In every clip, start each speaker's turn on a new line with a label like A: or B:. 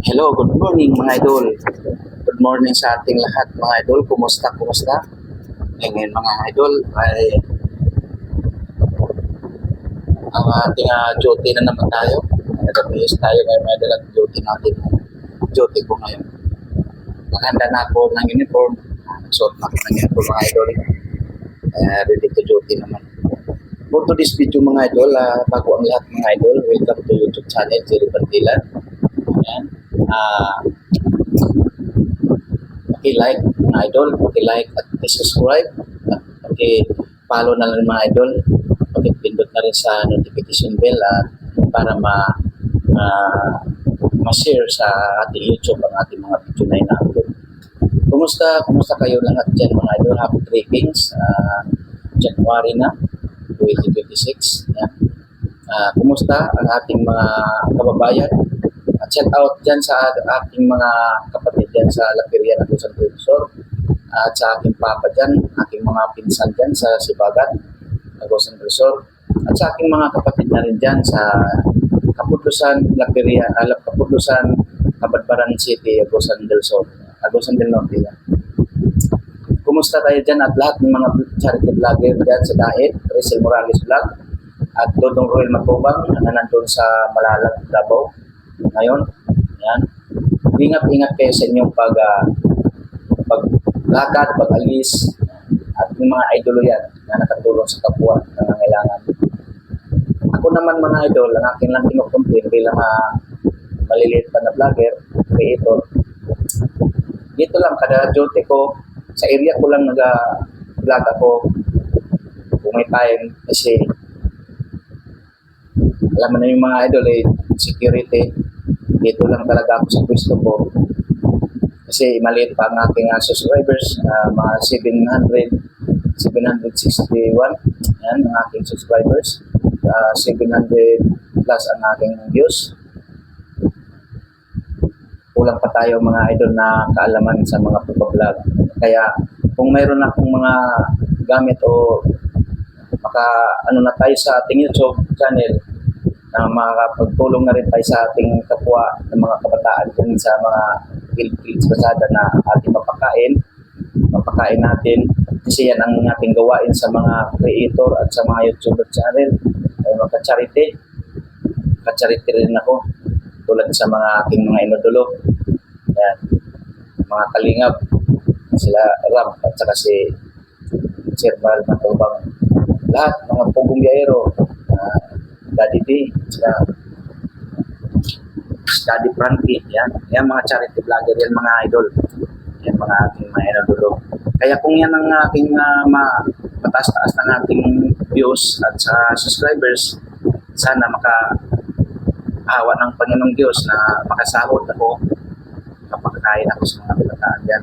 A: Hello, good morning mga idol. Good morning sa ating lahat mga idol. Kumusta? Ngayon mga idol ay ang ating duty na naman tayo. Nag-base tayo ngayon mga idol at duty natin. Duty ko ngayon. Nakahanda na ako ng uniform. Nagsuot na ako ng uniform mga idol. Ready to duty naman. For to this video mga idol, bago ang lahat mga idol, welcome to YouTube channel, Jerry Bandilan. Ayan. Paki-like mga idol, paki-like at paki-subscribe at paki-follow na rin mga idol, paki-pindot na rin sa notification bell para ma-share sa ating YouTube ang ating mga video na ina-upload. Kumusta kayo lahat dyan mga idol? Happy Trekings, January na 2026. Yan. Kumusta ang ating mga kababayan? Shout out dyan sa ating mga kapatid dyan sa Lapirian at San Profesor, at sa aking papa dyan, aking mga pinsan dyan sa Sibagat, Agosan Resort, at sa aking mga kapatid na rin dyan sa Kapudlusan, Lapirian, Kapudlusan, Kabadbaran City, Agosan del Sur, Agosan del Norte. Yan. Kumusta tayo dyan at lahat ng mga charity vlogger dyan sa Daet, Rizal Morales Vlog, at Dodong Royal Matubang na nandun sa Malalag, Davao. Ngayon, yan. Ingat-ingat kayo sa inyong paglakad, pag-alis, at yung mga idolo yan na nakatulong sa kapwa na nangangailangan. Ako naman mga idol, ang akin lang kinukumpin bilang maliliit pa na vlogger, creator. Dito lang, kada duty ko, sa area ko lang nag-vlog ako kung may time kasi alam mo na yung mga idol security. Dito lang talaga ako sa pwesto ko kasi maliit pa ang aking subscribers, mga 761 yan ang aking subscribers, 700 plus ang aking views. Kulang pa tayo mga idol na kaalaman sa mga pagbablog, kaya kung mayroon akong mga gamit o na tayo sa ating YouTube channel na makakapagtulong na rin tayo sa ating kapwa ng mga kabataan kung sa mga kids basada na ating mapakain natin kasi yan ang ating gawain sa mga creator at sa mga YouTuber channel ay magka-charity rin ako tulad sa mga aking mga inodolo, yan, mga kalingap sila Ram at saka si Sir Val Matubang, lahat mga pugong biyahero, Daddy D, Daddy Frankie, yan mga charity vlogger, yan mga idol, yan mga aking mga inodolo. Kaya kung yan ang aking mataas-taas ng ating views at sa subscribers, sana maka-awa ng Panginoong Diyos na makasahod ako, kapagkain ako sa mga kabataan dyan,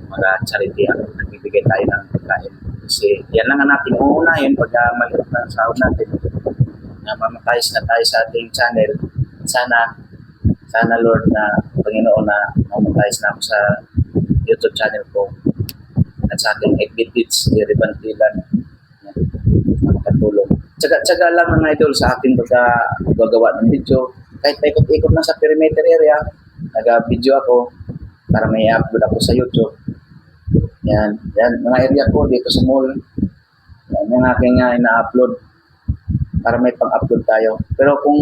A: mga charity, nagbibigay tayo ng pagkain. Kasi yan lang ang natin uunahin pag maliit na sahod natin. Na mamatayos na tayo sa ating channel. Sana Lord na Panginoon na mamatayos na ako sa YouTube channel ko at sa ating activities, Jerry Bandilan, makatulong. Tsaga lang mga idol sa ating paggawa ng video. Kahit paikot-ikot lang sa perimeter area, nag-video ako para may upload ako sa YouTube. Yan mga area ko dito sa mall. Yan yung aking ina-upload para may pang-upload tayo. Pero kung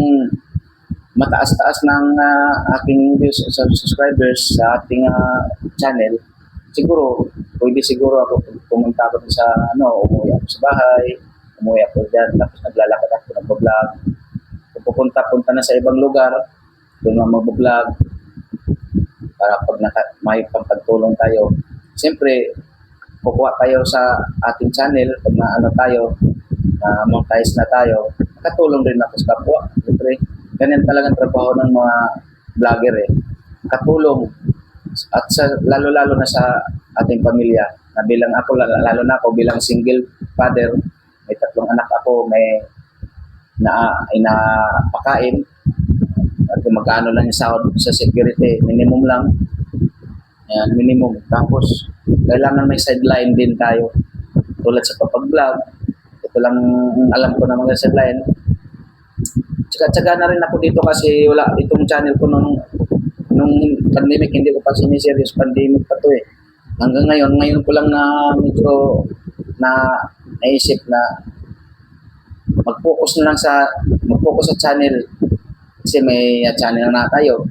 A: mataas-taas ng aking views sa subscribers sa ating channel, pwede siguro ako pumunta ako sa umuwi ako sa bahay, umuwi ako dyan, tapos naglalakad ako, nagbablog. Kung pupunta na sa ibang lugar, doon na magbablog para pag may pagpagtulong tayo. Siyempre, kukuha tayo sa ating channel pag tayo, monetize na tayo, katulong rin ako sa kapwa. Siyempre, ganyan talagang trabaho ng mga vlogger katulong at lalo-lalo na sa ating pamilya na bilang ako, lalo na ako bilang single father, may 3 anak ako, may napakain at magkano lang yung sahod sa security, minimum lang. Yan, minimum. Tapos, kailangan may sideline din tayo. Tulad sa kapag-vlog, ito lang alam ko na mga sideline. Tsaga na rin ako dito kasi wala itong channel ko nung nung pandemic, hindi ko pa siniserious, pandemic pa to eh. Hanggang ngayon ko lang na medyo na naisip na mag-focus sa channel kasi may channel na tayo.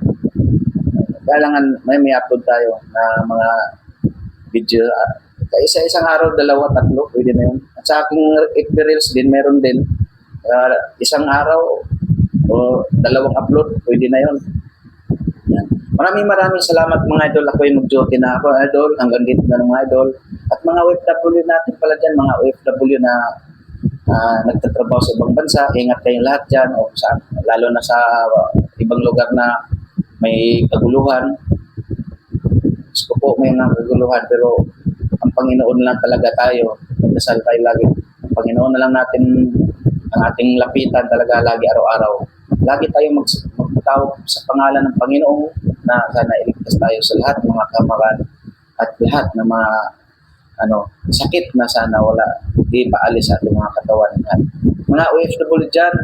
A: Kailangan may upload tayo na mga video. Isang araw, 2, 3, pwede na yun. At sa aking FB Reels din, meron din. Isang araw o 2 upload, pwede na yun. Yan. Maraming salamat mga idol. Ako yung mag-duty na ako, idol. Hanggang dito na ng mga idol. At mga OFW natin pala dyan, mga OFW na nagtatrabaho sa ibang bansa, ingat kayong lahat dyan. O lalo na sa ibang lugar na may kaguluhan. Gusto po may kaguluhan, pero ang Panginoon lang talaga tayo. Magdasal tayo lagi. Ang Panginoon na lang natin ang ating lapitan talaga lagi araw-araw. Lagi tayo magtawag sa pangalan ng Panginoon na sana iligtas tayo sa lahat ng mga kamaran at lahat ng mga sakit na sana wala, di paalis sa ating mga katawan. At mga OFW dyan,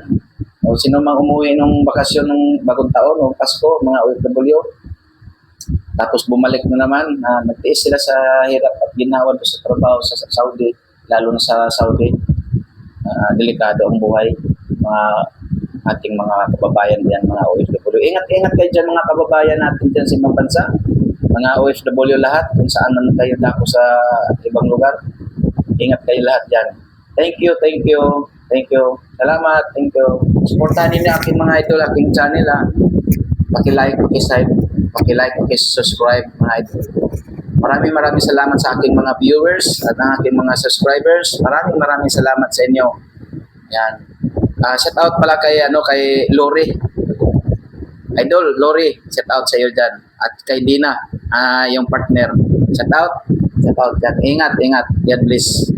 A: o sino mang umuwi ng bakasyon ng bagong taon o Pasko, mga OFW, tapos bumalik na naman, nagtiis sila sa hirap at ginawa sa trabaho sa Saudi, lalo na sa Saudi. Delikado ang buhay, mga ating mga kababayan diyan, mga OFW. Ingat kayo dyan mga kababayan natin dyan sa ibang bansa, mga OFW lahat, kung saan man kayo dako sa ibang lugar. Ingat kayo lahat dyan. Thank you. Salamat, thank you. Supportahan niyo aking mga idol, aking channel. Paki-like, paki-subscribe mga idol. Maraming salamat sa aking mga viewers at ang aking mga subscribers. Maraming salamat sa inyo. Yan. Shout out pala kay Lori. Idol, Lori, shout out sa iyo diyan. At kay Dina, yung partner. Shout out dyan. Ingat. God bless.